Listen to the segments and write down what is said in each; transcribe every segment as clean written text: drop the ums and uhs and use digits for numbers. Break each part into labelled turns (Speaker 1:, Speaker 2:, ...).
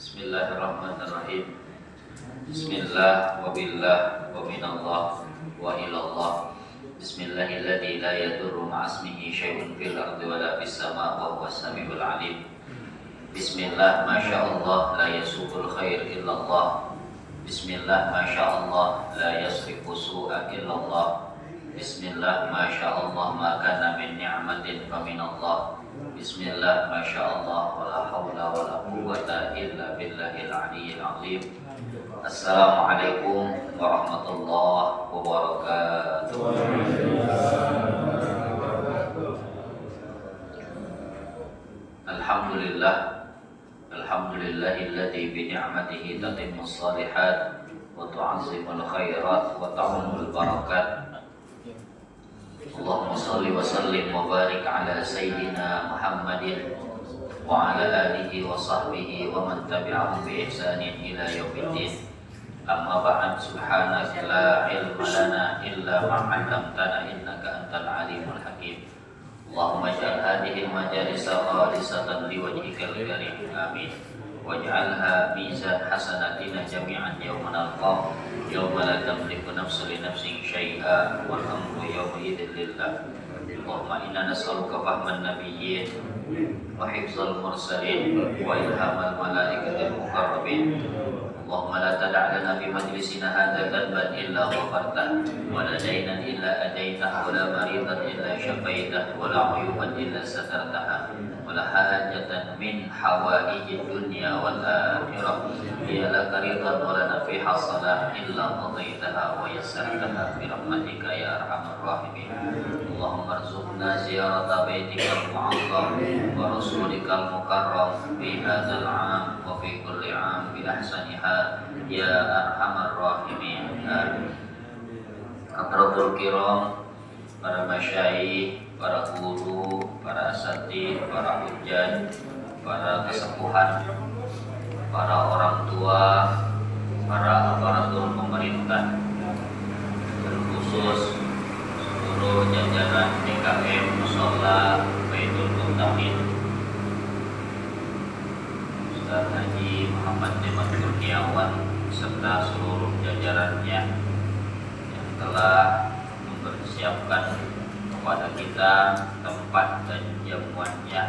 Speaker 1: Bismillahirrahmanirrahim. Bismillah wa billah wa minallah wa ilallah. Bismillahilladzi la yadurru ma'asmihi syai'un fil ardi wa la fis sama' wa huwas samiul alim. Bismillah masyaallah la yasuqul khair illallah. Bismillah masyaallah la yasrifu su'a illallah. Bismillah masyaallah ma kana min ni'matin fa minallah. Bismillah masyaallah wa la hawla wa la quwwata illa billahil aliyyil azim. Assalamualaikum warahmatullahi wabarakatuh. Alhamdulillah, alhamdulillahilladzi bi ni'matihi tatimmus shalihat wa tu'azzimul khairat wa ta'umul barakat. Allahumma salli wa sallim wa barik ala sayyidina Muhammadin wa ala alihi wa sahbihi wa man tabi'ahum bi ihsanin ila yaumiddin. Amma ba'd, subhanaka la ilma lana illa ma 'allamtana innaka antal alimul hakim. Allahumma ij'al hadhihi al-majalisa khalisatan liwajhikal karim. Amin. Waj'alha mizan hasanatina jami'an yawma nalqah yawma la tamliku nafsun li nafsin syai'a wal amru yawma idzin lillah. Allahumma inna nas'aluka fahman nabiyyin wa hifzal mursalin wa ilhamal malaikatil muqarrabin. Allahumma la tada' lana fi majlisina hadza dhanban illa ghafartah wa la daynan illa adaitah wa la maridan illa syafaitah wa la 'uyuban illa satartaha wa la hajatan min hawaijid dunya wal akhirah hiya laka ridan wa lana fiha salah illa qadaitaha wa yassartaha bi rahmatika ya arhamar rahimin. Allahumma arzuqna ziyarata baitikal mu'azzam wa rasulikal mukarram fi hadzal 'am wa fi kulli 'am bi ahsaniha ya arhamar rahimin. Amin. Hadratul kiram, para masyayikh, para guru, para asatidz, para hujjah, para kesepuhan, para orang tua, para aparatur pemerintah, terkhusus seluruh jajaran DKM Mushola Baitul Muttaqin, Ustaz Haji Muhammad Jemat Kurniawan serta seluruh jajarannya yang telah mempersiapkan kepada kita tempat dan jamuannya,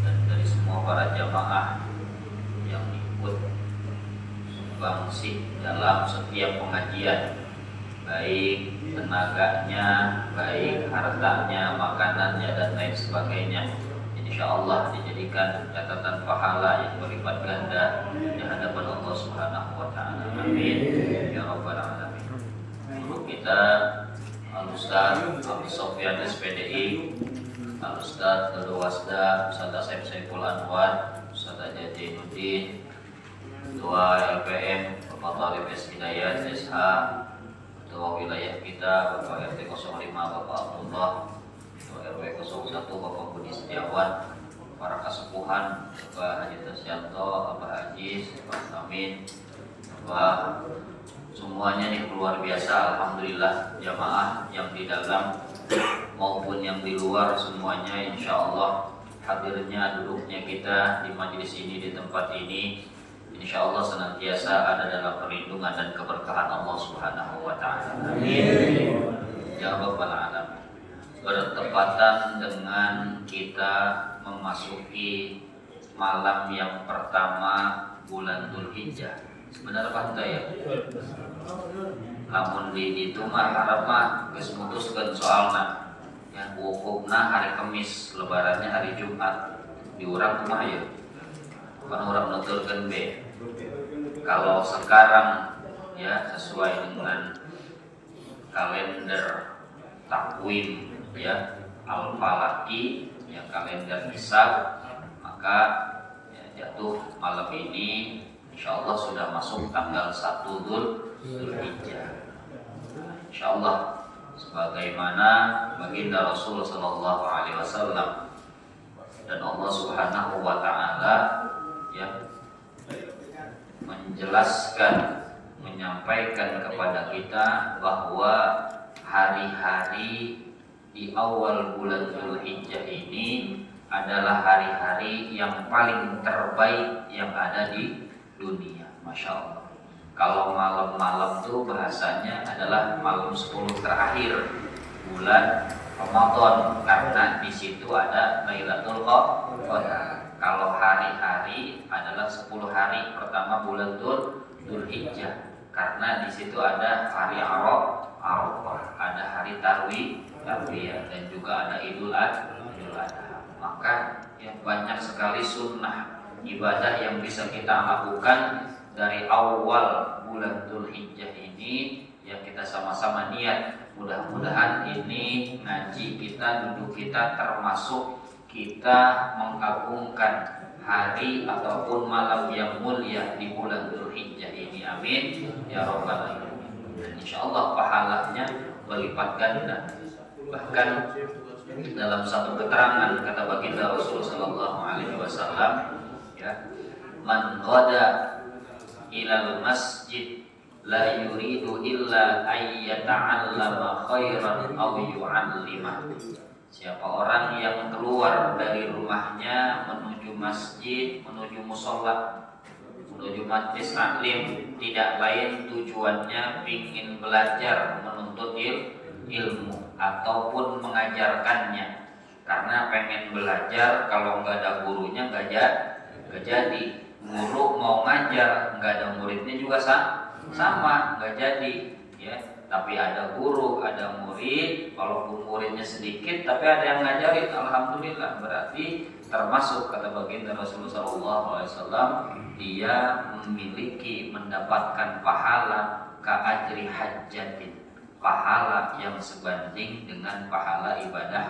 Speaker 1: dan dari semua para jamaah yang ikut sumbangsi dalam setiap pengajian, baik tenaganya, baik hartanya, makanannya, dan lain sebagainya. InsyaAllah dijadikan catatan pahala yang berlipat ganda di hadapan Allah Subhanahu wa Ta'ala. Amin ya Rabbal Alamin. Guru kita Al-Ustaz Abdul Sofyan SPDI, Al-Ustaz Dodo Wasda, Ustaz Asep Saiful Anwar, Ustaz Aja Jainuddin, Ketua LPM Bapak Talib S. Hidayat SH, Ketua wilayah kita Bapak RT 05 Bapak Abdullah, Ketua RW 01 Bapak Budi Setiawan, para kesepuhan Bapak Haji Tasyanto, Bapak Haji, Bapak Amin, Bapak semuanya nih luar biasa. Alhamdulillah, jamaah yang di dalam maupun yang di luar semuanya insya Allah hadirnya, duduknya kita di majelis ini, di tempat ini, insya Allah senantiasa ada dalam perlindungan dan keberkahan Allah Subhanahu wa Ta'ala. Amin ya Rabbal Alamin. Bertepatan dengan kita memasuki malam yang pertama bulan Dzulhijjah. Sebenarnya apa ya? Namun di itu mah harap mah geus mutuskeun soalna. Yang wukufna hari Kamis, lebarannya hari Jumat. Di urang kumaha ya? Pan urang nuturkeun be. Kalau sekarang ya sesuai dengan kalender takwim ya Al-Falaki, ya kalender Hisab, maka ya, jatuh malam ini insyaallah sudah masuk tanggal 1 Dzulhijjah. Insyaallah sebagaimana baginda Rasul sallallahu alaihi wasallam dan Allah Subhanahu wa Ta'ala ya menjelaskan, menyampaikan kepada kita bahwa hari-hari di awal bulan Dzulhijjah ini adalah hari-hari yang paling terbaik yang ada di dunia. Masya Allah. Kalau malam-malam tuh bahasanya adalah malam 10 terakhir bulan Ramadan, karena di situ ada Lailatul Qadar. Kalau hari-hari adalah 10 hari pertama bulan Dzulhijjah, karena di situ ada hari Arafah, ada hari Tarwiyah, dan juga ada Idul Adha. Maka ya, banyak sekali sunnah ibadah yang bisa kita lakukan dari awal bulan Dzulhijjah ini. Ya, kita sama-sama niat, mudah-mudahan ini ngaji kita, duduk kita termasuk kita mengagungkan hari ataupun malam yang mulia di bulan Dzulhijjah ini. Amin ya rabbal alamin. Dan insyaallah pahalanya berlipat ganda. Bahkan dalam satu keterangan kata baginda Rasulullah sallallahu alaihi wasallam, ya, man ghada ilal masjid la yuridu illa ayyata'allama khairan aw yu'allima. Siapa orang yang keluar dari rumahnya menuju masjid, menuju mushola, menuju majlis taklim, tidak lain tujuannya ingin belajar, menuntut ilmu ataupun mengajarkannya. Karena pengen belajar, kalau nggak ada gurunya nggak jadi. Guru mau ngajar, nggak ada muridnya juga sama, nggak jadi. Ya, tapi ada guru, ada murid. Walaupun muridnya sedikit, tapi ada yang ngajarin, alhamdulillah. Berarti termasuk kata baginda Rasulullah SAW, dia memiliki mendapatkan pahala ka'ajri hajjatin, pahala yang sebanding dengan pahala ibadah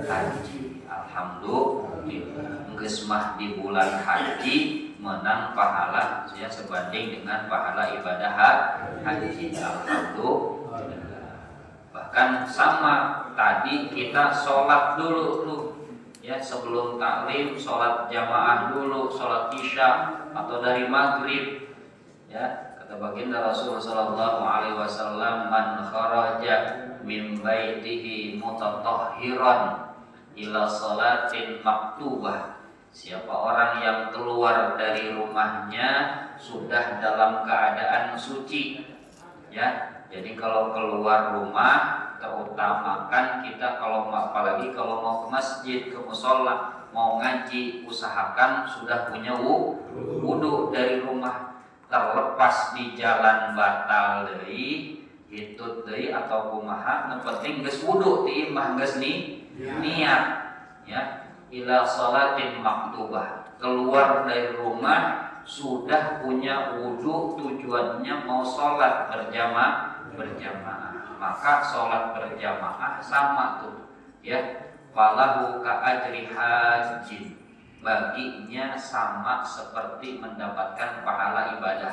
Speaker 1: haji. Alhamdulillah, geus mah di bulan haji menang pahala ya sebanding dengan pahala ibadah haji. Alhamdulillah. Bahkan sama tadi kita sholat dulu tuh ya, sebelum taklim sholat jamaah dulu, sholat isya atau dari maghrib ya. Kata baginda Rasulullah sallallahu alaihi wasallam, man kharaja min baitihi mutatahhiran ila salatin maktubah. Siapa orang yang keluar dari rumahnya sudah dalam keadaan suci, ya. Jadi kalau keluar rumah, terutamakan kita kalau apalagi kalau mau ke masjid, ke mushola, mau ngaji, usahakan sudah punya wudu dari rumah. Terlepas di jalan batal deui, hitut deui atau kumaha, nu penting geus wudu ti imah, geus niat, ya. Ila sholatin maktubah, keluar dari rumah sudah punya wudu, tujuannya mau sholat berjamaah, maka sholat berjamaah sama tuh ya, falahu ka ajri hajin, baginya sama seperti mendapatkan pahala ibadah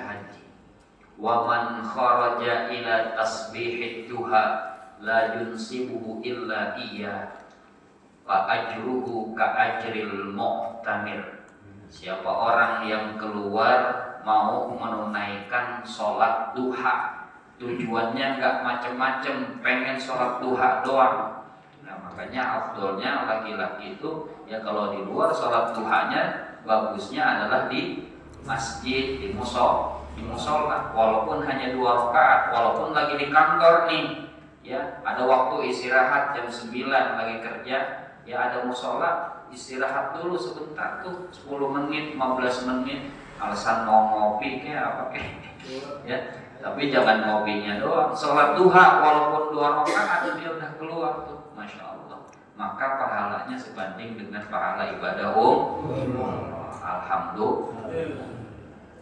Speaker 1: haji. Wa man kharaja ila tasbihid duha la yunsibuhu illa iya fa ajruhu ka ajril mu'tamir. Siapa orang yang keluar mau menunaikan sholat duha, tujuannya nggak macem-macem, pengen sholat duha doang. Nah, makanya afdolnya laki-laki itu ya kalau di luar sholat duhanya bagusnya adalah di masjid, di musola, walaupun hanya 2 rakaat, walaupun lagi di kantor nih, ya ada waktu istirahat jam 9 lagi kerja. Ya ada musola, istirahat dulu sebentar tuh 10 menit, 15 menit, alasan mau ngopi kayak apa kayak ya. Tapi jangan ngopinya doang, sholat duha walaupun 2 rakaat dia udah keluar tuh, Masya Allah. Maka pahalanya sebanding dengan pahala ibadah Alhamdulillah.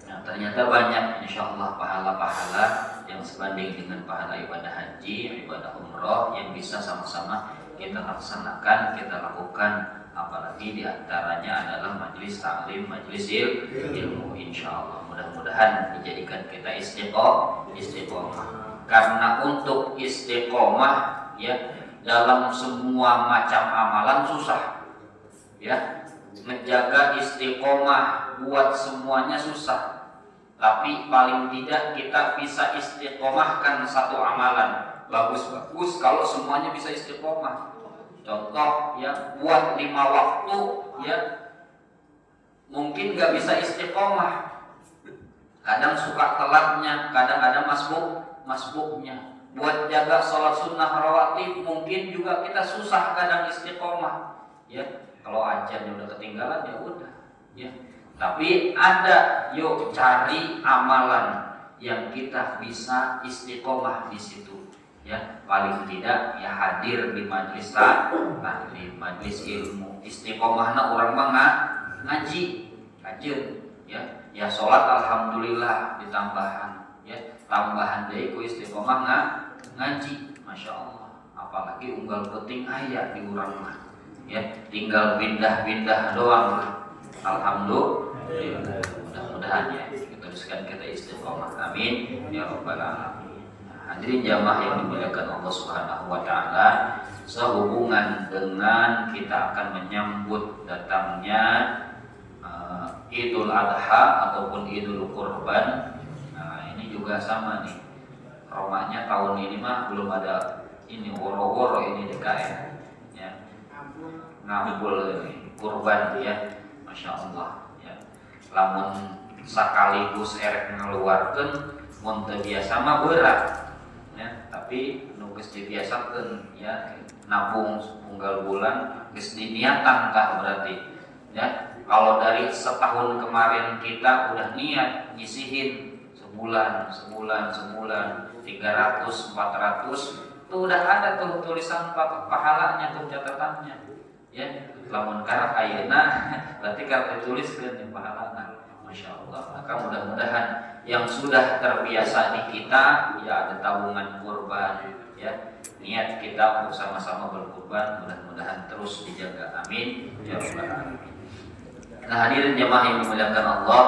Speaker 1: Nah, ternyata banyak insya Allah pahala-pahala yang sebanding dengan pahala ibadah haji, ibadah umroh yang bisa sama-sama kita laksanakan, kita lakukan. Apalagi diantaranya adalah majelis taklim, majelis ilmu. Insya Allah mudah-mudahan dijadikan kita istiqomah. Karena untuk istiqomah ya dalam semua macam amalan susah, ya menjaga istiqomah buat semuanya susah. Tapi paling tidak kita bisa istiqomahkan satu amalan. Bagus kalau semuanya bisa istiqomah. Contoh ya, buat 5 waktu ya mungkin nggak bisa istiqomah. Kadang suka telatnya, kadang ada masbuknya. Buat jaga sholat sunnah rawatib mungkin juga kita susah kadang istiqomah. Ya, kalau ajarnya udah ketinggalan ya udah. Ya, tapi ada, yuk cari amalan yang kita bisa istiqomah di situ. Ya, paling tidak ya hadir di majelis taklim, majelis ilmu. Istiqomahna orang mah ngaji, ya. Ya sholat alhamdulillah ditambahan, ya tambahan deui ku istiqomah ngaji, masya Allah. Apalagi unggal penting aya di urang mah, ya tinggal pindah-pindah doang lah. Alhamdulillah, mudah-mudahan ya teruskan kita istiqomah, amin ya rabbal alamin. Hadirin jamaah yang dimuliakan Allah Subhanahu wa taala, sehubungan dengan kita akan menyambut datangnya Idul Adha ataupun Idul Kurban. Nah, ini juga sama nih. Romanya tahun ini mah belum ada ini woro-woro ini DKM. Ya. Ngambul ini kurban ya. Masya Allah ya. Lamun sakaligus erek ngeluarkeun mun teu biasa mah berat. Ya, tapi nu geus dibiasakeun ya nabung unggal bulan geus diniatan tah berarti. Ya. Kalau dari setahun kemarin kita udah niat nyisihin sebulan 300 400 tuh udah ada tuh tulisan pahalanya tuh catatannya ya. Lamun karep ayeuna berarti karep dituliskeun di pahalana. Masya Allah. Maka mudah-mudahan yang sudah terbiasa di kita ya ada tabungan kurban ya. Niat kita untuk sama-sama berkurban mudah-mudahan terus dijaga. Amin ya rabbal alamin. Nah, hadirin jemaah yang dimuliakan Allah,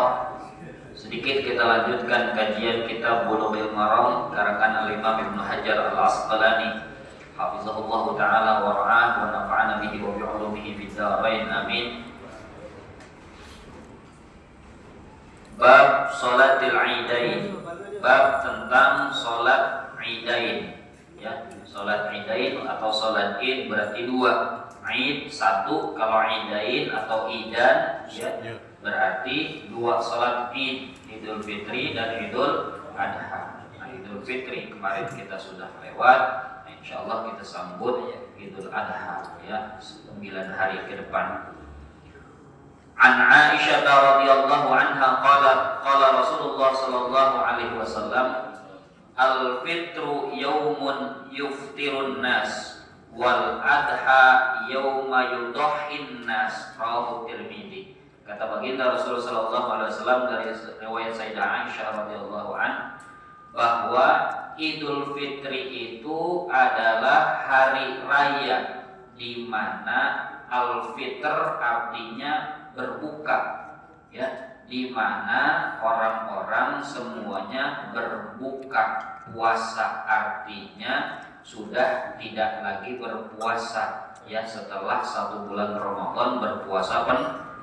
Speaker 1: sedikit kita lanjutkan kajian kitab Bulughul Maram karangan Al-Imam Ibnu Hajar Al-Asqalani hafizahullah taala wa ra'ah wa nafa'ana bihi wa bi'ulumihi fid dharain amin. Bab salatil idain, bab tentang salat idain ya. Salat idain atau salat id berarti dua. Id satu, kalau idain atau idan ya, berarti dua salat id, Idul Fitri dan Idul Adha. Nah, Idul Fitri kemarin kita sudah lewat, nah, insya Allah kita sambut Idul Adha ya 9 hari ke depan. An Aisyah radhiyallahu anha qala Rasulullah sallallahu alaihi wasallam al-fitru yaumun yuftirun nas wal adha yauma yudhhin nas, rawahu Tirmidzi. Kata baginda Rasulullah sallallahu alaihi wasallam dari riwayat Sayyidah Aisyah radhiyallahu an bahwa Idul Fitri itu adalah hari raya di mana al-fitr artinya berbuka ya, di mana orang-orang semuanya berbuka. Puasa artinya sudah tidak lagi berpuasa ya, setelah 1 bulan Ramadan berpuasa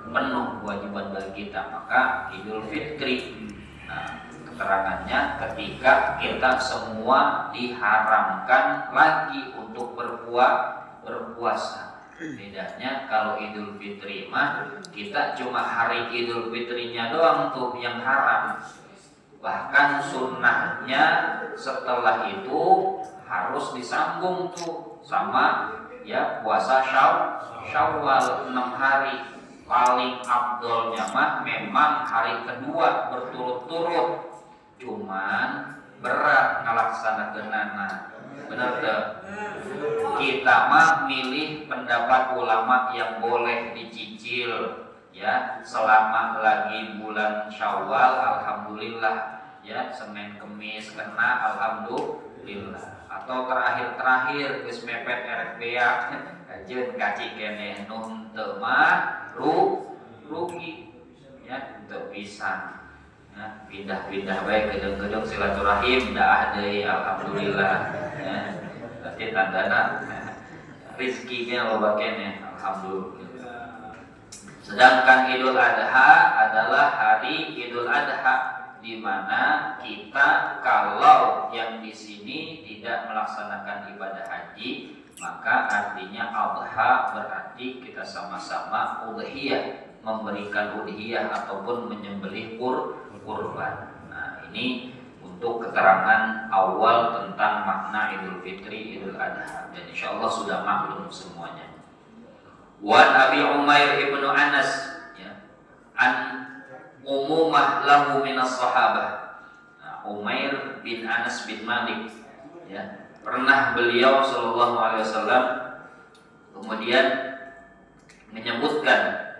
Speaker 1: penuh kewajiban bagi kita, maka Idul Fitri. Nah, keterangannya ketika kita semua diharamkan lagi untuk berpuasa. Bedanya kalau Idul Fitri mah kita cuma hari Idul Fitrinya doang tuh yang haram. Bahkan sunnahnya setelah itu harus disambung tuh sama ya puasa Syawal 6 hari. Paling afdolnya mah memang hari kedua berturut-turut. Cuman berat ngalaksanakeunana. Bener tuh. Kita mah milih pendapat ulama yang boleh dicicil ya selama lagi bulan Syawal, alhamdulillah ya, Senin Kemis kena alhamdulillah, atau terakhir geus mepet erek beak kajeun kaci keneh nu teu mah rugi ya, teu pisan ya, pindah-pindah bae gedung-gedung silaturahim dah deui alhamdulillah ya, berarti tandana rizkinya loba keneh alhamdulillah. Sedangkan Idul Adha adalah hari Idul Adha di mana kita kalau yang di sini tidak melaksanakan ibadah haji, maka artinya adha berarti kita sama-sama udhiyah, memberikan udhiyah ataupun menyembelih kurban. Nah, ini untuk keterangan awal tentang makna Idul Fitri, Idul Adha, dan insyaallah sudah maklum semuanya. Wan Abi Umair ibnu Anas, ya, an umumah lahu minas sahabah. Nah, Umair bin Anas bin Malik, ya, pernah beliau sallallahu alaihi wasallam kemudian menyebutkan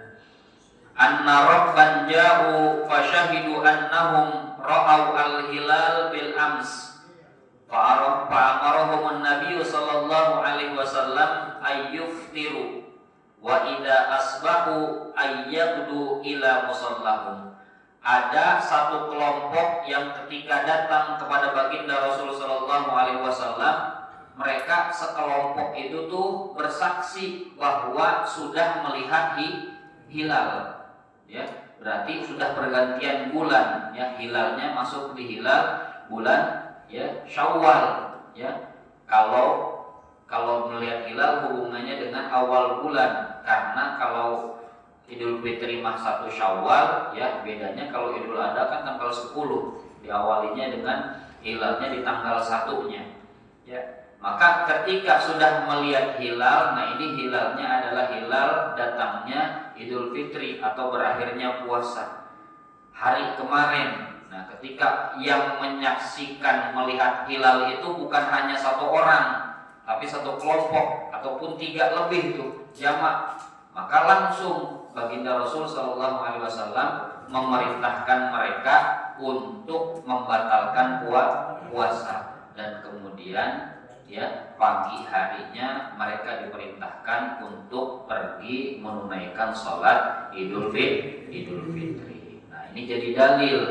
Speaker 1: anna rabban ja'u fasyahidu annahum ra'au al-hilal bil ams fa'amarahum an-nabiy sallallahu alaihi wasallam ayyuftiru wa idza asbahu ayyaqdu ila musallahum. Ada satu kelompok yang ketika datang kepada baginda Rasul sallallahu alaihi wasallam, mereka sekelompok itu tuh bersaksi bahwa sudah melihat hilal. Ya, berarti sudah pergantian bulan, ya, hilalnya masuk di hilal bulan, ya, Syawal, ya. Kalau melihat hilal hubungannya dengan awal bulan, karena kalau Idul Fitri mah 1 Syawal, ya, bedanya kalau Idul Adha kan tanggal 10, diawalinya dengan hilalnya di tanggal 1-nya, ya. Maka ketika sudah melihat hilal, nah ini hilalnya adalah hilal datangnya Idul Fitri atau berakhirnya puasa hari kemarin. Nah, ketika yang menyaksikan melihat hilal itu bukan hanya 1 orang, tapi 1 kelompok ataupun 3 lebih tuh jamak, maka langsung baginda Rasul sallallahu alaihi wasallam memerintahkan mereka untuk membatalkan puasa, dan kemudian, ya, pagi harinya mereka diperintahkan untuk pergi menunaikan sholat Idul Fitri. Nah, ini jadi dalil,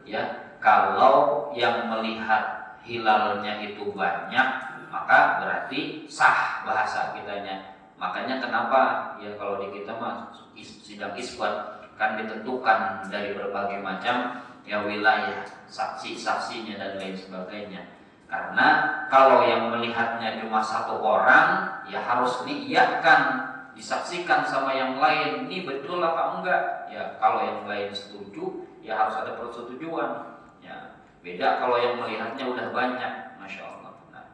Speaker 1: ya, kalau yang melihat hilalnya itu banyak, maka berarti sah bahasa kitanya. Makanya kenapa, ya, kalau di kita mah sidang isbat kan ditentukan dari berbagai macam, ya, wilayah, saksi-saksinya dan lain sebagainya. Karena kalau yang melihatnya cuma 1 orang, ya harus diiyakan, disaksikan sama yang lain, ini betul apa enggak. Ya, kalau yang lain setuju, ya harus ada persetujuan. Ya, beda kalau yang melihatnya udah banyak, masya Allah. Nah,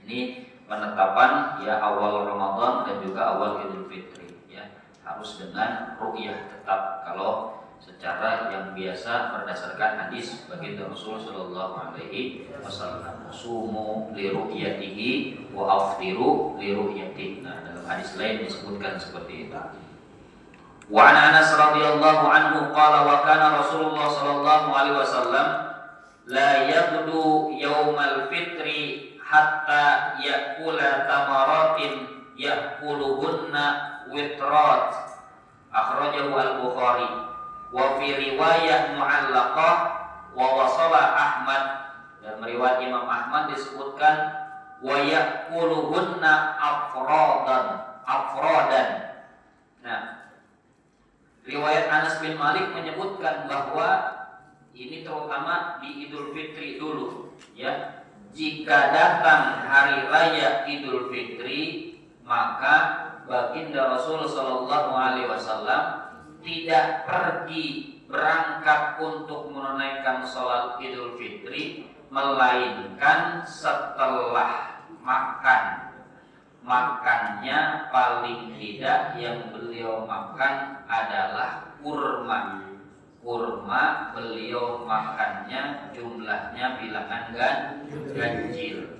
Speaker 1: ini penetapan, ya, awal Ramadan dan juga awal Idul Fitri, ya, harus dengan ru'yah tetap. Kalau secara yang biasa berdasarkan hadis baginda Rasul sallallahu alaihi wasallam, sumu li ru'yatihi wa aftiru li ru'yatihi. Nah, dalam hadis lain disebutkan seperti itu. Wa an Anas radhiyallahu anhu qala wa kana Rasulullah sallallahu alaihi wasallam la yaghdu yaumal fitri hatta yakula tamaratin yakuluhunna witrat. Akhrajahu al-Bukhari. Wa fi riwayah mu'allaqah wa wasala Ahmad, dan meriwayat Imam Ahmad disebutkan wa yakuluhunna afradan. Nah, riwayat Anas bin Malik menyebutkan bahwa ini terutama di Idul Fitri dulu, ya. Jika datang hari raya Idul Fitri, maka baginda Rasul sallallahu alaihi wasallam tidak pergi berangkat untuk menunaikan sholat Idul Fitri, melainkan setelah makan. Makannya paling tidak yang beliau makan adalah kurma. Kurma beliau makannya jumlahnya bilangan ganjil,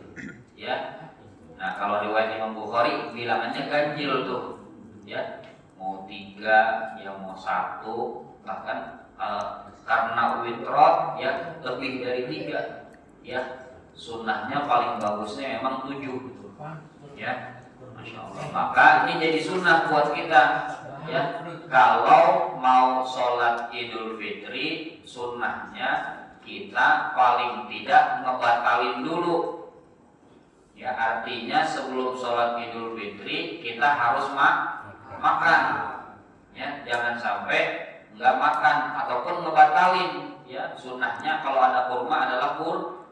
Speaker 1: ya. Nah, kalau riwayat Imam Bukhari bilangannya ganjil tuh, ya, mau 3, ya mau 1, bahkan karena witrat, ya, lebih dari 3, ya. Sunnahnya paling bagusnya memang 7 gitu, ya, masya Allah. Maka ini jadi sunnah buat kita, ya. Kalau mau sholat Idul Fitri, sunnahnya kita paling tidak ngebatalin dulu, ya. Artinya sebelum sholat Idul Fitri kita harus makan, ya. Jangan sampai nggak makan ataupun ngebatalin, ya. Sunnahnya kalau ada kurma adalah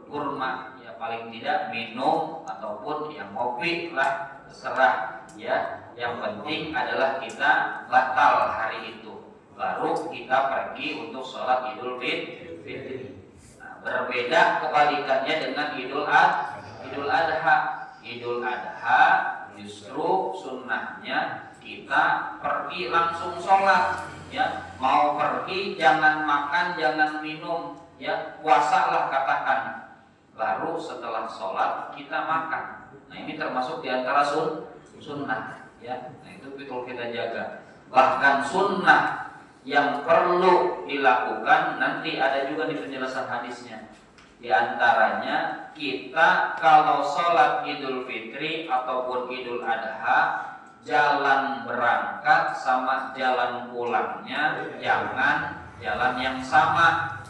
Speaker 1: kurma, ya. ya paling tidak minum ataupun yang ngopi lah, terserah ya. Yang penting adalah kita batal hari itu, baru kita pergi untuk sholat Idul Fitri. Nah, berbeda kebalikannya dengan Idul Adha. Idul Adha justru sunnahnya kita pergi langsung sholat, ya. Mau pergi jangan makan, jangan minum, ya. Puasalah katakan, baru setelah sholat kita makan. Nah ini termasuk diantara sunnah. Ya, nah itu betul kita jaga. Bahkan sunnah yang perlu dilakukan nanti ada juga di penjelasan hadisnya. Di antaranya kita kalau sholat Idul Fitri ataupun Idul Adha, jalan berangkat sama jalan pulangnya jangan jalan yang sama,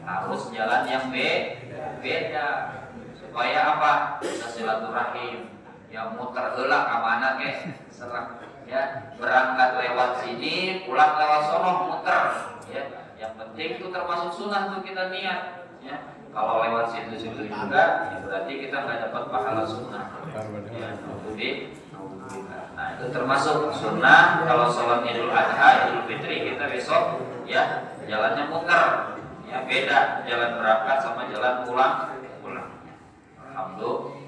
Speaker 1: harus jalan yang beda. Supaya apa? Bisa silaturahim. Ya muter heula ka mana ge serang ya, berangkat lewat sini pulang lewat sono muter ya. Yang penting itu termasuk sunnah tuh kita niat ya. Kalau lewat situ juga ya berarti kita nggak dapat pahala sunnah ya. Nah itu termasuk sunnah. Kalau sholat Idul Adha, Idul Fitri kita besok ya jalannya muter ya, beda jalan berangkat sama jalan pulang. Alhamdulillah.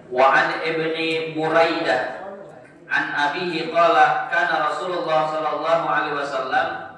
Speaker 1: Wa an Ibni Buraidah an abihi qala kana Rasulullah sallallahu alaihi wasallam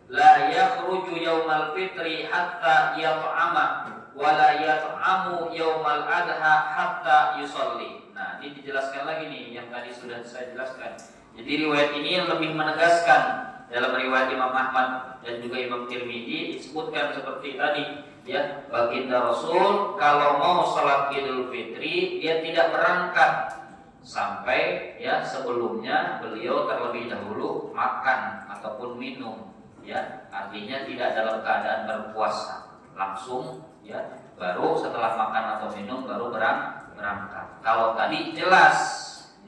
Speaker 1: la yakhruju yaumal fitri hatta yat'ama wa la yat'amu yaumal adha hatta yusalli. Nah, ini dijelaskan lagi nih yang tadi sudah saya jelaskan. Jadi riwayat ini yang lebih menegaskan. Dalam riwayat Imam Ahmad dan juga Imam Tirmidzi disebutkan seperti tadi ya, baginda Rasul kalau mau sholat Idul Fitri dia tidak berangkat sampai ya sebelumnya beliau terlebih dahulu makan ataupun minum ya, artinya tidak dalam keadaan berpuasa, langsung ya baru setelah makan atau minum baru berangkat. Kalau tadi jelas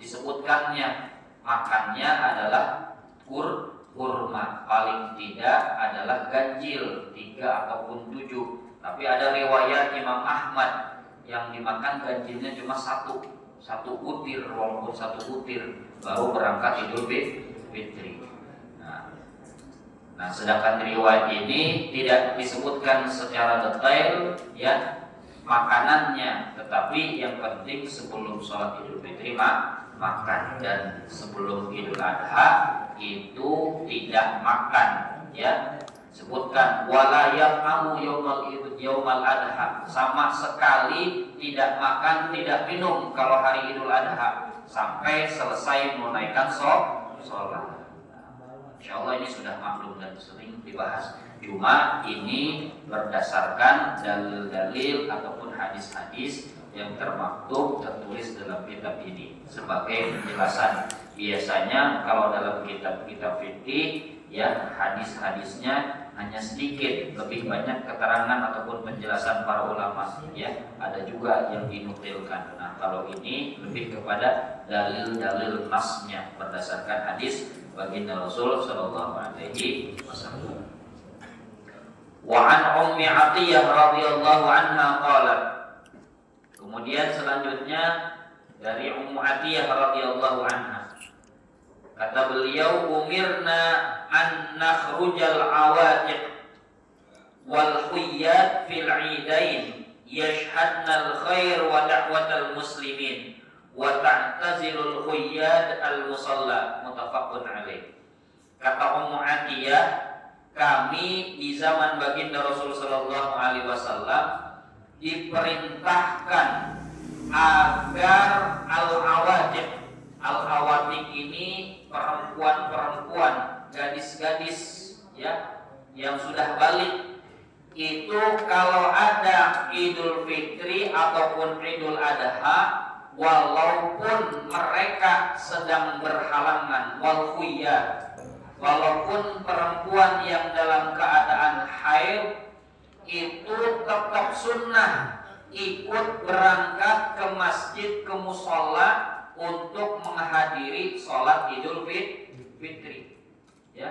Speaker 1: disebutkannya makannya adalah kurma, paling tidak adalah ganjil 3 ataupun 7. Tapi ada riwayat Imam Ahmad yang dimakan ganjilnya cuma satu butir, walaupun 1 butir baru berangkat Idul Fitri. Nah, sedangkan riwayat ini tidak disebutkan secara detail ya makanannya, tetapi yang penting sebelum sholat Idul Fitri makan, dan sebelum Idul Adha itu tidak makan ya. Sebutkan wala yaqamu yaumal adha, sama sekali tidak makan tidak minum kalau hari Idul Adha sampai selesai menunaikan sholat. Insyaallah ini sudah maklum dan sering dibahas. Cuma ini berdasarkan dalil-dalil ataupun hadis-hadis yang termaktub tertulis dalam kitab ini sebagai penjelasan. Biasanya kalau dalam kitab-kitab fikih ya hadis-hadisnya hanya sedikit, lebih banyak keterangan ataupun penjelasan para ulama ya. Ada juga yang dinukilkan. Nah, kalau ini lebih kepada dalil-dalil nasnya berdasarkan hadis baginda Rasul sallallahu alaihi wasallam. Wa an Ummi Atiyah radhiyallahu anha qalat. Kemudian selanjutnya dari Ummu Atiyah radhiyallahu anha, kata beliau, umirna an nakhrujal awatiq wal huyyat fil idain yashhadna al khair wa da'watal muslimin wa ta'tazilul huyyat al musalla, muttafaqun alaih. Kata Ummu Atiyah, kami di zaman baginda Rasul sallallahu alaihi wasallam diperintahkan agar al-awatiq ini perempuan-perempuan, gadis-gadis ya yang sudah balik itu kalau ada Idul Fitri ataupun Idul Adha, walaupun mereka sedang berhalangan, walaupun perempuan yang dalam keadaan haid itu tetap sunnah ikut berangkat ke masjid, ke musola untuk menghadiri sholat Idul Fitri ya,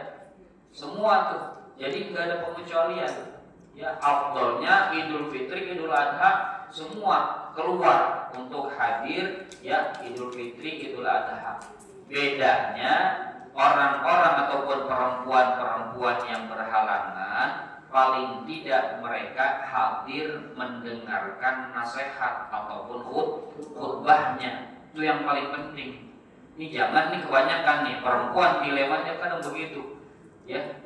Speaker 1: semua tuh, jadi nggak ada pengecualian ya. Afdolnya Idul Fitri, Idul Adha semua keluar untuk hadir ya Idul Fitri, Idul Adha. Bedanya orang-orang ataupun perempuan-perempuan yang berhalangan paling tidak mereka hadir mendengarkan nasihat ataupun khutbahnya. Itu yang paling penting. Ini jangan nih kebanyakan nih perempuan dilemanya kadang begitu. Ya.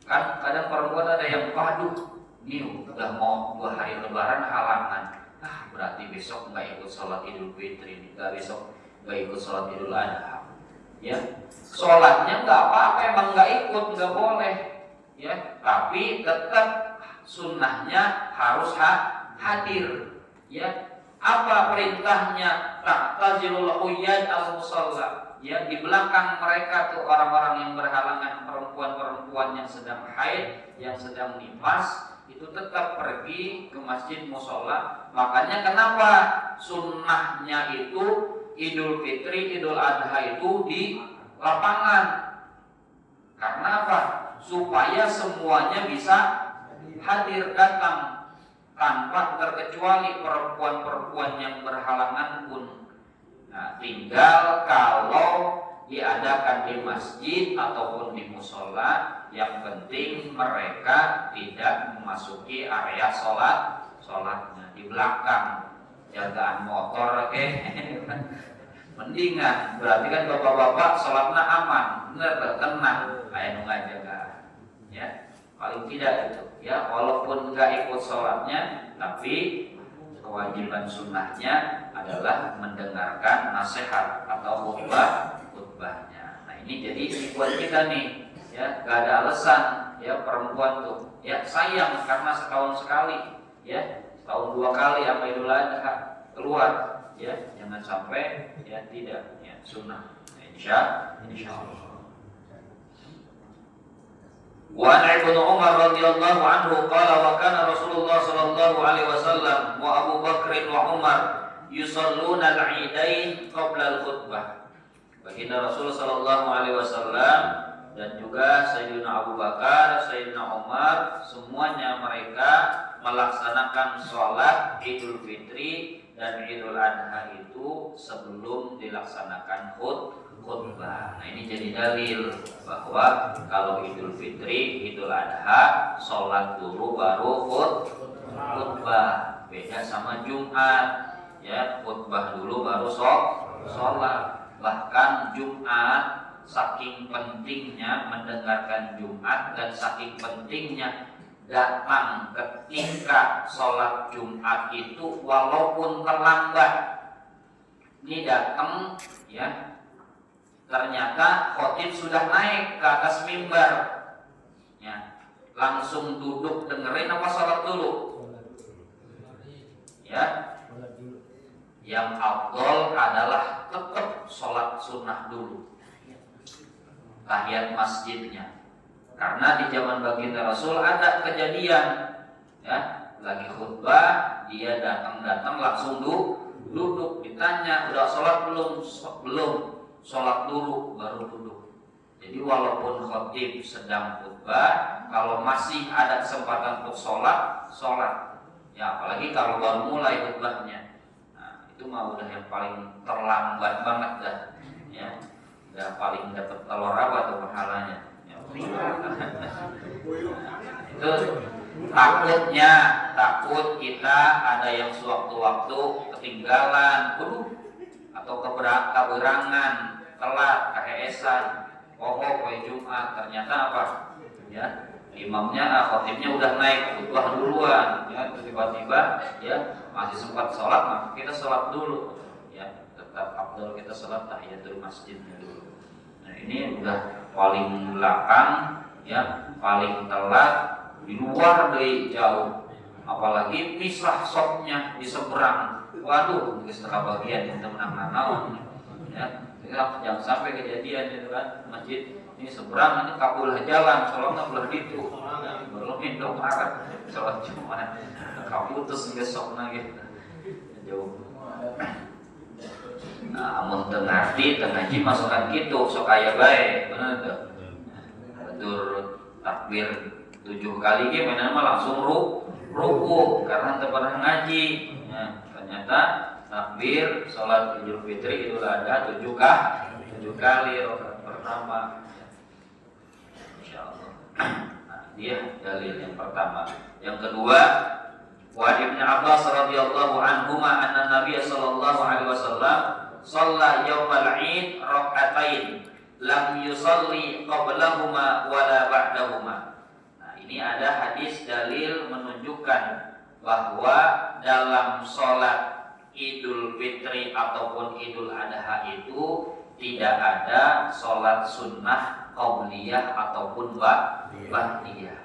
Speaker 1: Kan kadang perempuan ada yang waduh, ini udah mau 2 hari lebaran halangan. Berarti besok nggak ikut sholat Idul Fitri, besok nggak ikut sholat Idul Adha. Ya, sholatnya nggak apa-apa, emang nggak ikut, nggak boleh. Ya, tapi tetap sunnahnya harus hadir. Ya, apa perintahnya? Ta'tazilul huyyad al-musalla. Ya, di belakang mereka tuh orang-orang yang berhalangan, perempuan-perempuan yang sedang haid, yang sedang nifas, itu tetap pergi ke masjid mushola. Makanya kenapa sunnahnya itu Idul Fitri, Idul Adha itu di lapangan? Karena apa? Supaya semuanya bisa hadir datang tanpa terkecuali perempuan-perempuan yang berhalangan pun. Nah, tinggal kalau diadakan di masjid ataupun di musola, yang penting mereka tidak memasuki area sholatnya di belakang, jagaan motor mendingan. Berarti kan bapak-bapak sholatnya aman, bener, tenang, kayak nunggu jaga. Ya, paling tidak itu. Ya, walaupun nggak ikut sholatnya, tapi kewajiban sunnahnya adalah mendengarkan nasihat atau khutbahnya. Nah ini jadi buat kita nih, ya gak ada alasan ya perempuan tuh, ya sayang karena setahun sekali, ya setahun 2 kali sama Idul Adha keluar, ya jangan sampai ya tidak, ya sunnah. Insya Allah. Wa Ibnu Umar radhiyallahu anhu qala wa kana Rasulullah sallallahu alaihi wasallam wa Abu Bakr wa Umar yusalluna al-idain qabla al-khutbah. Baginda Rasul sallallahu alaihi wasallam dan juga Sayyidina Abu Bakar, Sayyidina Umar, semuanya mereka melaksanakan sholat Idul Fitri dan Idul Adha itu sebelum dilaksanakan khutbah. Nah ini jadi dalil bahwa kalau Idul Fitri, Idul Adha sholat dulu baru khutbah. Beda sama Jumat, ya khutbah dulu baru sholat. Bahkan Jumat saking pentingnya mendengarkan Jumat dan saking pentingnya datang ketika sholat Jumat itu walaupun terlambat. Ini datang ya, ternyata khotib sudah naik ke atas mimbar, ya langsung duduk dengerin apa sholat dulu? Ya, yang afdol adalah tetap sholat sunnah dulu, tahiyat masjidnya. Karena di zaman baginda Rasul ada kejadian, ya lagi khutbah dia datang langsung duduk, ditanya udah sholat belum? Belum, sholat dulu baru duduk. Jadi walaupun khotib sedang khutbah, kalau masih ada kesempatan untuk sholat, ya apalagi kalau baru mulai khutbahnya, nah itu mah udah yang paling terlambat banget dah, ya udah paling dapat telur apa tuh pahalanya. Itu takut kita ada yang sewaktu-waktu ketinggalan, atau keberangan, telat, keheesan, poe Jumat, ternyata apa? Ya, imamnya, khotibnya udah naik khutbah duluan, ya tiba-tiba ya masih sempat sholat, maka kita sholat dulu, ya tetap afdal kita sholat tahiyatul masjidnya dulu. Nah ini udah paling belakang, ya paling telat, di luar dari jauh, apalagi mislah sopnya di seberang, waduh setengah bagian kita menang-naon, ya jangan sampai kejadian itu kan masjid ini seberang, ini kabulah jalan, sholatnya belah itu, belum indok marah, sholat Jumat, kaputus besoknya gitu, jauh. Nah, amun teu ngarti teu ngaji masukan kitu sok aya bae, bener teu. Betul takbir 7 kali ge mah langsung ruku karena teu pernah ngaji. Nah, ternyata takbir sholat Idul Fitri Idul Adha 7 kali rakaat pertama. Insyaallah. Nah, dia dalil yang pertama. Yang kedua, wa Ibnu Abbas radhiyallahu anhuma anna Nabiy sallallahu alaihi wasallam shalla yaumal 'id rak'atain lam yusalli qablahuma wala ba'dahuma. Nah, ini ada hadis dalil menunjukkan bahwa dalam sholat Idul Fitri ataupun Idul Adha itu tidak ada sholat sunnah qabliyah ataupun ba'diyah,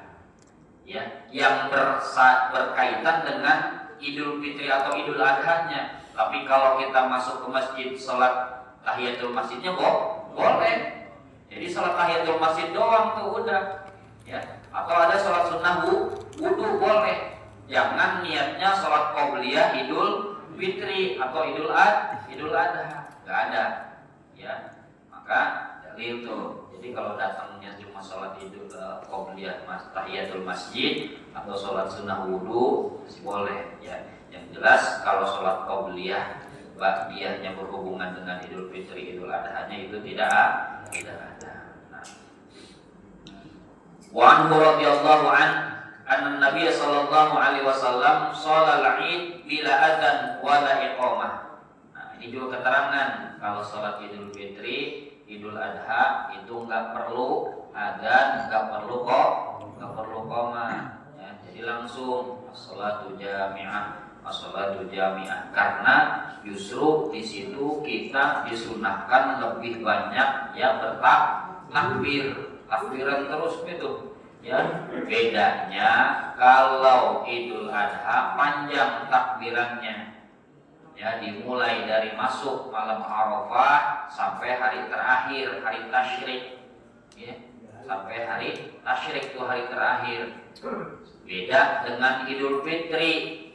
Speaker 1: ya, yang berkaitan dengan Idul Fitri atau Idul Adha-nya. Tapi kalau kita masuk ke masjid sholat tahiyatul masjidnya boleh. Jadi sholat tahiyatul masjid doang tuh udah, ya. Atau ada sholat sunnah wudu boleh. Jangan niatnya sholat qabliyah Idul Fitri atau Idul Adha, nggak ada, ya. Maka dalil tuh. Jadi kalau datangnya cuma sholat Idul qabliyah tahiyatul masjid atau sholat sunnah wudu masih boleh, ya. Yang jelas kalau sholat qabliyah ba'diyahnya berhubungan dengan Idul Fitri Idul Adha-nya itu tidak ada. Nah. Wa anhu radhiyallahu anna Nabiy sallallahu alaihi wasallam sholal 'id bila adzan wala iqamah. Nah, ini juga keterangan kalau sholat Idul Fitri, Idul Adha itu enggak perlu adzan, enggak perlu qamah. Ya, jadi langsung sholatu jami'ah karena justru di situ kita disunahkan lebih banyak ya takbiran terus gitu. Ya, bedanya kalau Idul Adha panjang takbirannya, ya, dimulai dari masuk malam Arafah sampai hari terakhir, hari tasyrik, ya, sampai hari tasyrik itu hari terakhir. Beda dengan Idul Fitri,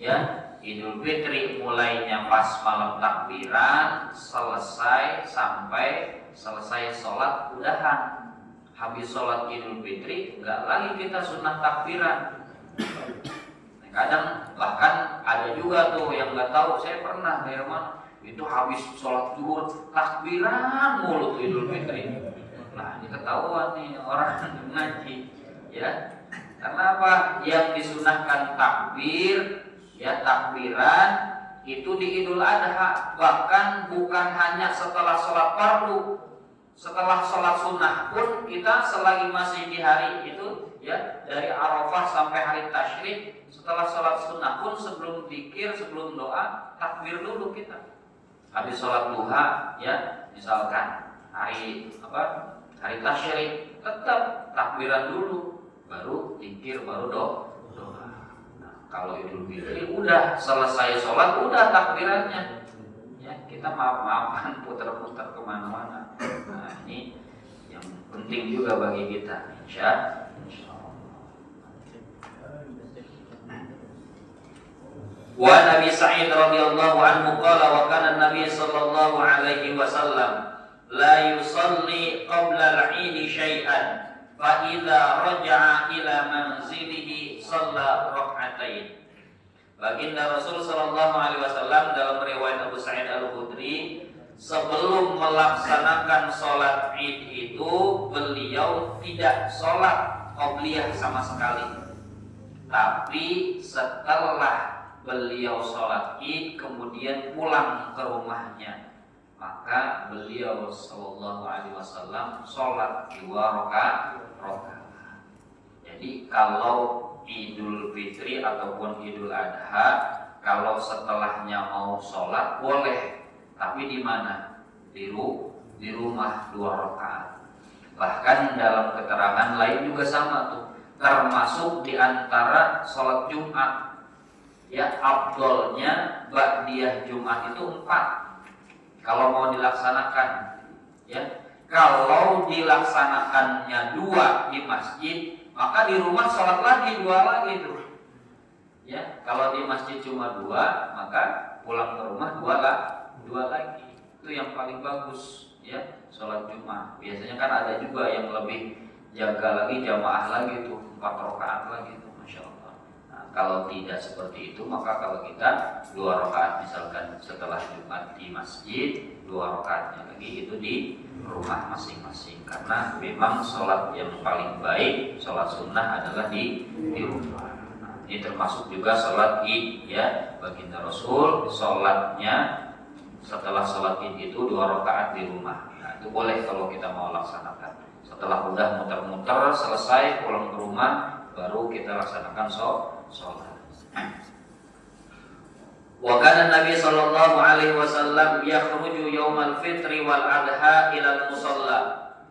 Speaker 1: ya, Idul Fitri mulainya pas malam takbiran selesai sampai selesai sholat udahan. Habis sholat Idul Fitri nggak lagi kita sunnah takbiran. Kadang bahkan ada juga tuh yang nggak tahu, saya pernah dari mana itu habis sholat zuhur takbiran mulu tuh Idul Fitri. Nah, ini ketahuan nih orang ngaji, ya. Karena apa? Yang disunahkan takbir, ya, takbiran itu di Idul Adha, bahkan bukan hanya setelah sholat fardu. Setelah sholat sunnah pun kita selagi masih di hari itu, ya, dari Arafah sampai hari tasyrik, setelah sholat sunnah pun sebelum zikir, sebelum doa, takbir dulu kita. Habis sholat duha, ya, misalkan hari tasyrik, tetap takbiran dulu, baru zikir, baru doa. Nah, kalau Idul Fitri udah selesai sholat, udah takbirannya. Kita maaf-maafan putar-putar kemana-mana. Nah, ini yang penting juga bagi kita, insya Allah. Wa Nabi Sa'id radhiyallahu anhu qala wa kana Nabi sallallahu alaihi wasallam la yusalli qabla al-'id syai'an fa idza raja'a ila manzilihi shalla rak'atain. Baginda Rasul sallallahu alaihi wasallam dalam riwayat Abu Sa'id Al-Khudri, sebelum melaksanakan sholat Id itu beliau tidak sholat qabliyah sama sekali. Tapi setelah beliau sholat Id kemudian pulang ke rumahnya, maka beliau sallallahu alaihi wasallam sholat 2 rakaat. Jadi kalau Idul Fitri ataupun Idul Adha, kalau setelahnya mau sholat boleh, tapi di mana? Di rumah 2 rakaat. Bahkan dalam keterangan lain juga sama tuh, termasuk di antara sholat Jumat. Ya, afdolnya ba'diyah Jumat itu 4 kalau mau dilaksanakan. Ya, kalau dilaksanakannya 2 di masjid, maka di rumah sholat lagi 2 lagi tuh. Ya, kalau di masjid cuma 2, maka pulang ke rumah 2 lagi. Itu yang paling bagus, ya, sholat Jumat. Biasanya kan ada juga yang lebih jaga lagi, jamaah lagi tuh 4 rakaat lagi tuh, masya Allah. Nah, Kalau tidak seperti itu, maka kalau kita 2 rakaat misalkan setelah Jumat di masjid, 2 rakaatnya lagi itu di rumah masing-masing. Karena memang sholat yang paling baik, sholat sunnah adalah di rumah. Ini termasuk juga sholat id ya. Baginda Rasul sholatnya setelah sholat id itu 2 rakaat di rumah. Nah, itu boleh kalau kita mau laksanakan. Setelah udah muter-muter selesai pulang ke rumah, baru kita laksanakan sholat. Wa kana Nabi sallallahu alaihi wasallam yakhruju yaumal fitri wal adha ila al-musalla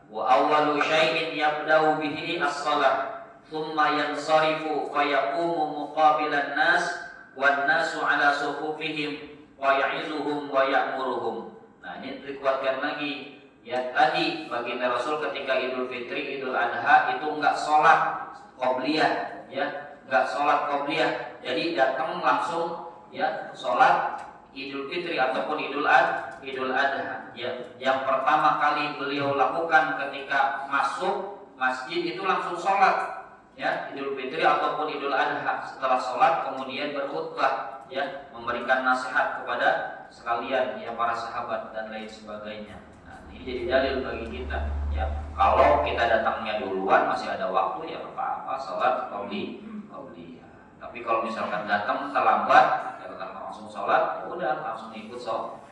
Speaker 1: wa awwalu syai'in yabda'u bihi as-shalah thumma yansarifu fa yaqumu muqabilan nas wan nasu ala sufufihim wa ya'izuhum wa ya'muruhum. Nah, ini dikuatkan lagi ya, tadi baginda Rasul ketika Idul Fitri, Idul Adha itu enggak sholat qobliyah ya, enggak sholat qobliyah, jadi datang langsung ya sholat Idul Fitri ataupun Idul Adha ya. Yang pertama kali beliau lakukan ketika masuk masjid itu langsung sholat ya, Idul Fitri ataupun Idul Adha. Setelah sholat kemudian berkhutbah ya, memberikan nasihat kepada sekalian ya, para sahabat dan lain sebagainya. Nah, ini jadi dalil bagi kita ya, kalau kita datangnya duluan masih ada waktu ya apa-apa sholat qobliyah. Tapi kalau misalkan datang terlambat, datang langsung sholat, ya udah langsung ikut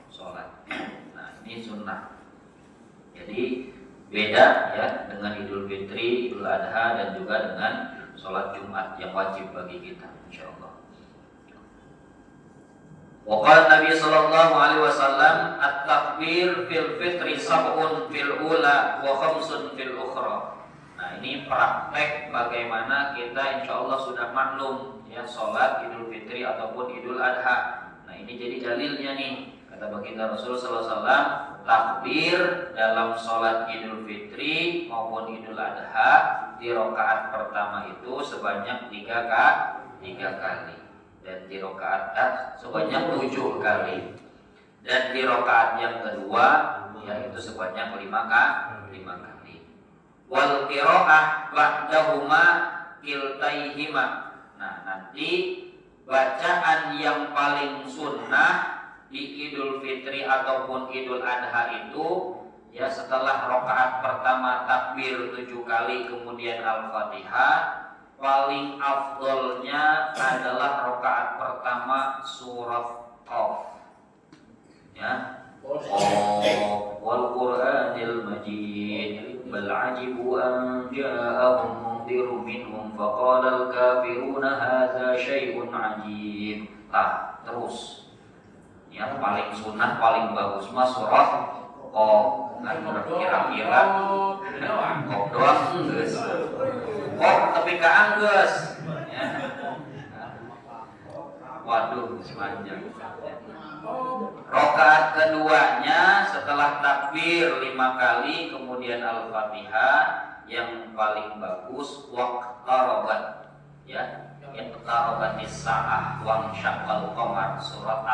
Speaker 1: sholat. Nah, ini sunnah. Jadi beda ya dengan Idul Fitri, Idul Adha dan juga dengan sholat Jumat yang wajib bagi kita, insyaallah. Wa qala Nabi sallallahu alaihi wasallam at-takbir fil fitri sab'un fil ula wa khamsun fil ukhra. Nah, ini praktek bagaimana kita insyaallah sudah maklum ya sholat Idul Fitri ataupun Idul Adha. Nah, ini jadi dalilnya nih, kata baginda Rasul sallallahu alaihi wasallam, takbir dalam sholat Idul Fitri maupun Idul Adha di rakaat pertama itu sebanyak 3 kali, dan di rakaat sebanyak 7 kali, dan di rakaat yang kedua yaitu sebanyak 5 kali. Wal qiraah ba'dahuma kiltaihima. Nah, nanti bacaan yang paling sunnah di Idul Fitri ataupun Idul Adha itu ya, setelah rakaat pertama takbir 7 kali kemudian Al-Fatihah, paling afdolnya adalah rakaat pertama surat Qaf ya. Wal Qur'anil Majid bal ajibu an ja'ahum mundirun minhum faqala al-kafiruna hadza syai'un ajib. Terus yang paling sunnah paling bagus mah surat Qaf. Kan kira-kira Qaf doang geus. Qaf tapi kaanggeus ya. Waduh, sepanjang. Rakaat keduanya setelah takbir 5 kali kemudian Al-Fatihah, yang paling bagus waqtarabat ya, iqtarabatis sa'ah wa syaqqal qamar, surat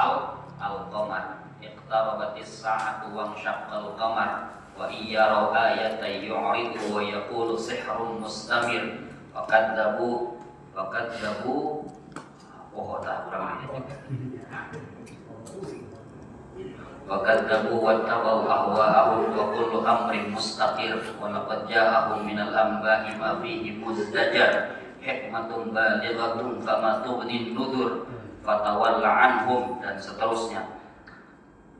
Speaker 1: Al-Qamar. Iqtarabatis sa'atu wa syaqqal qamar wa iyyaraw ayatan yu'ridu wa yaqulu sihrun mustamir faqadzabu وَكَذَّبُوا وَاتَّبَعُوا أَهْوَاءَهُمْ وَكُلُّ أَمْرٍ مُسْتَقِرٌّ وَلَقَدْ جَاءَهُم مِّنَ الْأَنبَاءِ مَا فِيهِ مُزْدَجَرٌ حِكْمَةٌ بَالِغَةٌ فَمَا تُغْنِ النُّذُرُ فَتَوَلَّ عَنْهُمْ, dan seterusnya.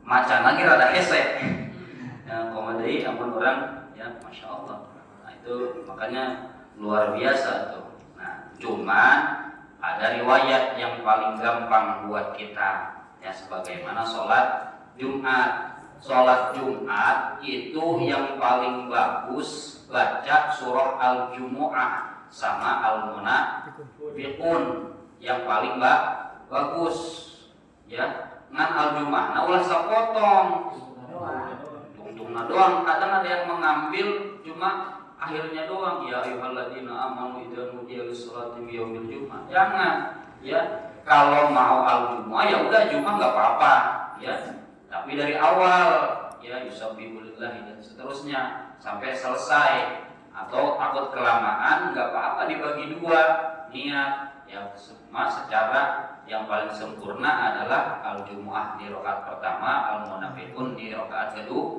Speaker 1: Macan lagi rada hese ya, komadai ampun orang ya, Masya Allah. Nah, itu makanya luar biasa tuh. Nah, cuman ada riwayat yang paling gampang buat kita ya, sebagaimana sholat Jumat. Sholat Jumat itu yang paling bagus baca surah Al-Jumu'ah sama Al-Munafiqun, yang paling bagus ya. Ngan Al-Jumu'ah nah ulah sapotong tungtungna doang, kadang ada yang mengambil cuma akhirnya doang, ya ayyuhalladzina amanu idza nudiya lis-sholati yaumil jumu'ah. Jangan ya, kalau mau Al-Jumu'ah ya udah Jumat enggak apa-apa ya, tapi dari awal ya yusabbihulillahi dan seterusnya sampai selesai. atau takut kelamaan nggak apa-apa dibagi dua niat. Yang semua secara yang paling sempurna adalah al-jumu'ah di rakaat pertama, al-munafiqun di rakaat kedua.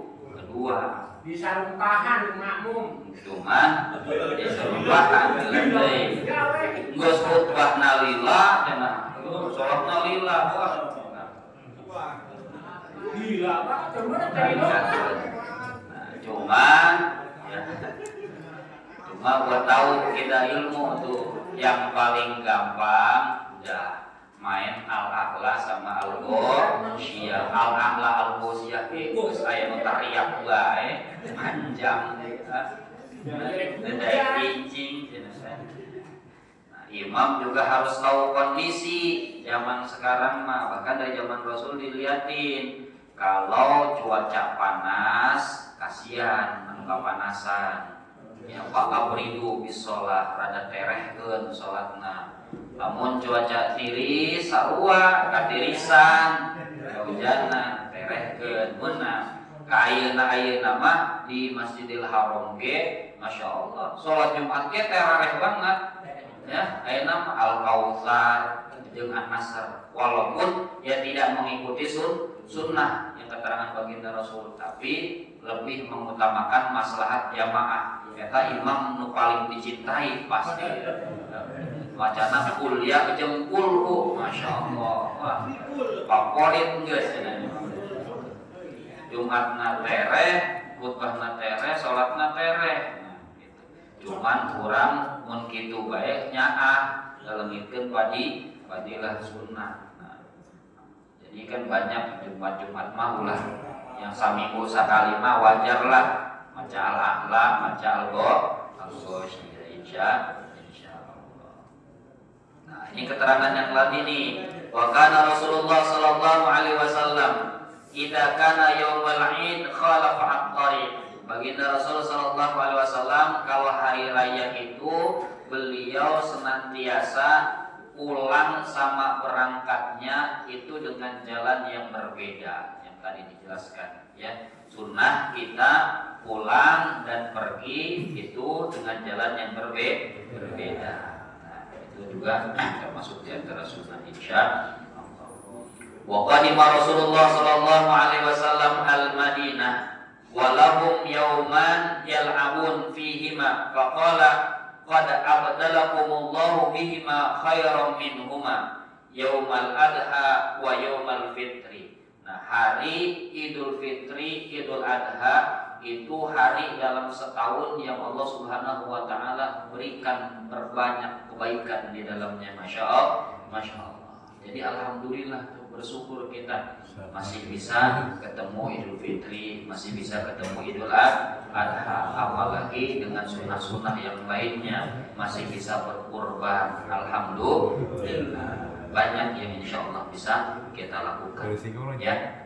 Speaker 2: Bisa rumpahan makmum.
Speaker 1: Cuman diserumpahan dilandai. Geus khutbah nalillah cenah. Salat nalillah wah.
Speaker 2: Gila Pak,
Speaker 1: cuman ya, cuma buat tahu kita ilmu tuh yang paling gampang udah main al-a'la sama al-ghosyiyah. Al-a'la al-ghosyiyah itu saya nu tariak bae panjang dari kincing. Nah, imam juga harus tahu kondisi zaman sekarang mah, bahkan dari zaman Rasul diliatin kalau cuaca panas kasihan anu kapanasan. Ya Pak Abridu bisolah rada terehkeun salatna. Lamun cuaca tiris sarua katirisan hujanna terehkeun meunang. Ka ayeuna mah di Masjidil Haram ge masyaallah salat Jumat ge terareh banget. Ya, ayeuna Al-Kautsar jeung An-Nasr walaupun ya tidak mengikuti sunnah yang keterangan baginda Rasul, tapi lebih mengutamakan maslahat jamaah. Eta imam nu paling dicintai pasti. Wacana kuliah jeung kulhu, masyaallah. Wah, favorit geus cenah. Jumatna tereh, khutbahna tereh, salatna tereh. Nah, gitu. Cuman kurang mun kitu bae nyaah dalengitkeun padilah sunnah. Nah, jadi kan banyak Jumat mah ulah yang saminggu sakali mah wajar lah maca al-a'la, maca al-ghosyiyah insyaallah. Nah, ini keterangan yang lain nih. Wa kana Rasulullah sallallahu alaihi wasallam idza kana yaumul 'id khalafa at-tariq. Baginda Rasul sallallahu alaihi wasallam kalau hari raya itu beliau senantiasa pulang sama berangkatnya itu dengan jalan yang berbeda yang tadi dijelaskan ya. Sunnah kita pulang dan pergi itu dengan jalan yang berbeda. Nah, itu juga termasuk di antara sunnah insyaallah. Wa qadima Rasulullah sallallahu alaihi wasallam al-Madinah wa lahum yawman yal'abun fihima faqala qad abdalakumullahu bihima khairan minhuma yaumal adha wa yaumal fitri. Nah, hari Idul Fitri, Idul Adha itu hari dalam setahun yang Allah Subhanahu wa taala berikan berbanyak kebaikan di dalamnya. Masya Allah. Jadi alhamdulillah, bersyukur kita masih bisa ketemu Idul Fitri, masih bisa ketemu Idul Adha, apalagi dengan sunnah-sunnah yang lainnya masih bisa berkurban. Alhamdulillah, banyak yang insya Allah bisa kita lakukan. Ya.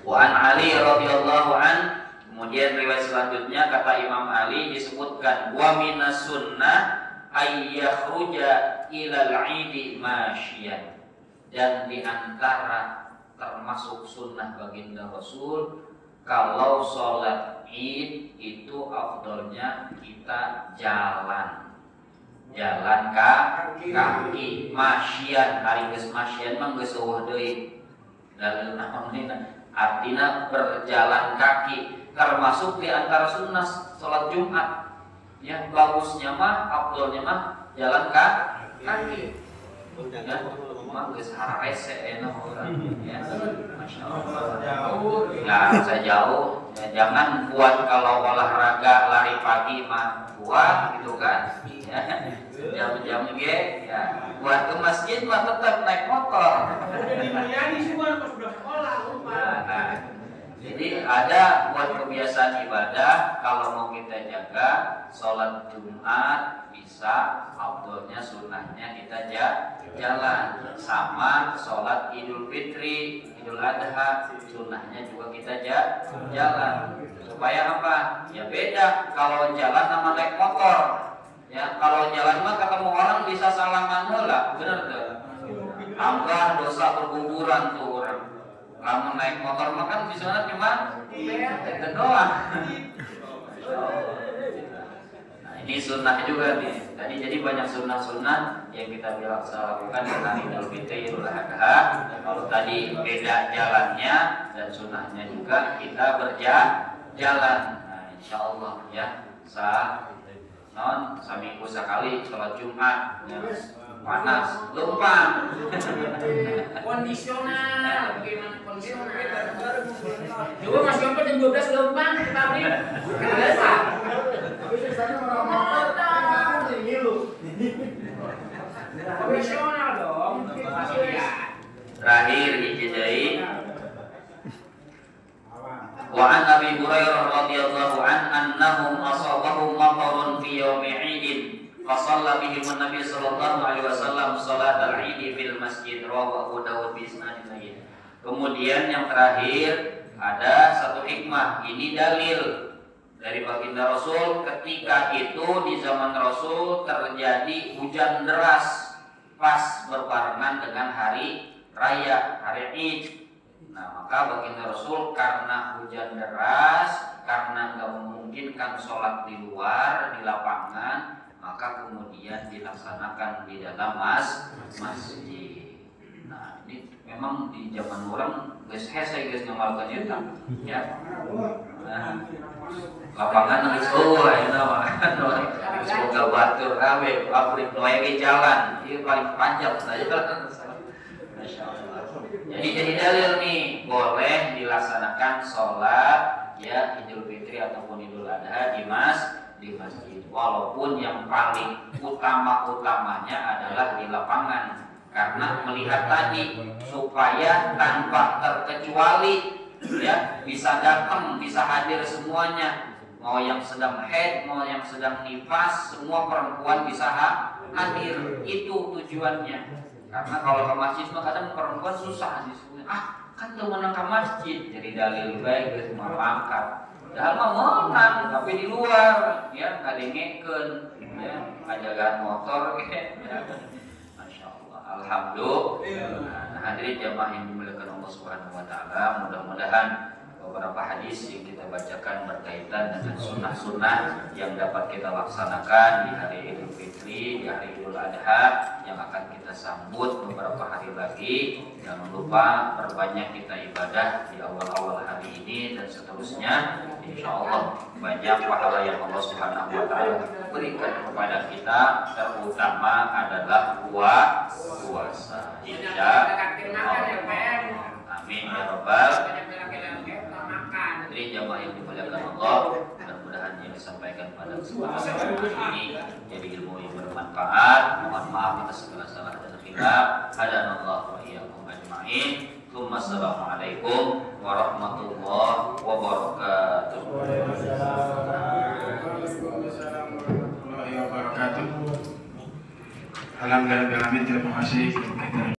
Speaker 1: Wa an Ali radhiyallahu an, kemudian riwayat selanjutnya kata Imam Ali disebutkan wa minas sunnah ayyakhruja ilal 'idi masyian. Dan di antara termasuk sunnah baginda Rasul kalau sholat id itu afdolnya kita jalan kaki masyian. Hari geus masyian mah geus eueuh deui dalil naonina artina berjalan kaki, termasuk di antara sunnah sholat Jumat ya. Bagusnya mah afdolnya mah jalan kaki ya. Geus harese enak orang ya. Masyaallah. Nah, sejauh ya, jangan buat kalau olahraga lari pagi mah buat gitu kan. Ya. Jam-jam ge ya. Buat ke masjid mah tetap naik motor.
Speaker 2: Jadi melayani semua pas sudah sekolah lupa.
Speaker 1: Nah, jadi ada buat kebiasaan ibadah kalau mau kita jaga sholat Jumat bisa afdolnya sunnahnya kita jalan, sama sholat Idul Fitri, Idul Adha sunnahnya juga kita jalan. Supaya apa? Ya beda kalau jalan sama naik motor. Ya kalau jalan mah ketemu orang bisa salaman heula, bener tuh. Anggar dosa berguguran tuh orang. Kamu naik motor makan bisa cuma itu doang. ini sunnah juga nih. Tadi jadi banyak sunnah-sunnah yang kita lakukan di hari Idul Fitri, Idul Adha. Kalau tadi beda jalannya dan sunnahnya juga kita berjalan. Nah, insya Allah ya seminggu sekali sholat Jumat ya. Panas, lupa.
Speaker 2: Kondisional, bagaimana kondisional? Coba Mas Yompo jam 12 lempang di pabrik. Kondisional dong.
Speaker 1: Terakhir ijazai. Wa an Abi Hurairah radhiyallahu annahum asabahum matarun fi yaumi 'idin fa shalla bihim an-nabi sallallahu alaihi wasallam salat al-'id fil masjid rawahu Abu Dawud bi isnadin sahih. Kemudian yang terakhir ada satu hikmah, ini dalil dari baginda Rasul ketika itu di zaman Rasul terjadi hujan deras pas berbarengan dengan hari raya, hari Id. Nah, maka baginda Rasul karena hujan deras, karena nggak memungkinkan sholat di luar, di lapangan, maka kemudian dilaksanakan di dalam masjid. Nah, ini memang di zaman orang guys hese guys ngamalkan itu ya. Nah, lapangan geus eueuh ayeuna mah. Semoga batur rawe, pabrik noe jalan, ieu paling panjang saja. Masyaallah. Jadi dalil nih boleh dilaksanakan sholat ya Idul Fitri ataupun Idul Adha di masjid, walaupun yang paling utamanya adalah di lapangan, karena melihat tadi supaya tanpa terkecuali ya bisa datang, bisa hadir semuanya, mau yang sedang haid, mau yang sedang nifas, semua perempuan bisa hadir, itu tujuannya. Karena kalau ke masjid mah kadang perempuan susah disebut, kan tuh menang ke masjid, jadi dalil baik guys mau pangkat. Padahal mah menang tapi di luar, ya ngadengekeun, ya ngajagaan motor ya. Masya Allah, alhamdulillah. Nah, hadirin jamaah yang dimuliakan Allah Subhanahu Wa Taala, mudah-mudahan beberapa hadis yang kita bacakan berkaitan dengan sunnah-sunnah yang dapat kita laksanakan di hari Idul Fitri, di hari Idul Adha yang akan kita sambut beberapa hari lagi. Jangan lupa perbanyak kita ibadah di awal-awal hari ini dan seterusnya. Insya Allah banyak pahala yang Allah Subhanahu Wa Taala berikan kepada kita, terutama adalah puasa. Insya Allah. Amin ya Rabbal. Jadi jamaah yang dimuliakan Allah, mudah-mudahan yang disampaikan pada kesempatan ini jadi ilmu yang bermanfaat. Mohon maaf atas segala salah dan khilaf. Hadanallahu wa iyyakum ajma'in. Assalamualaikum warahmatullahi wabarakatuh.
Speaker 3: Alhamdulillah, terima kasih kita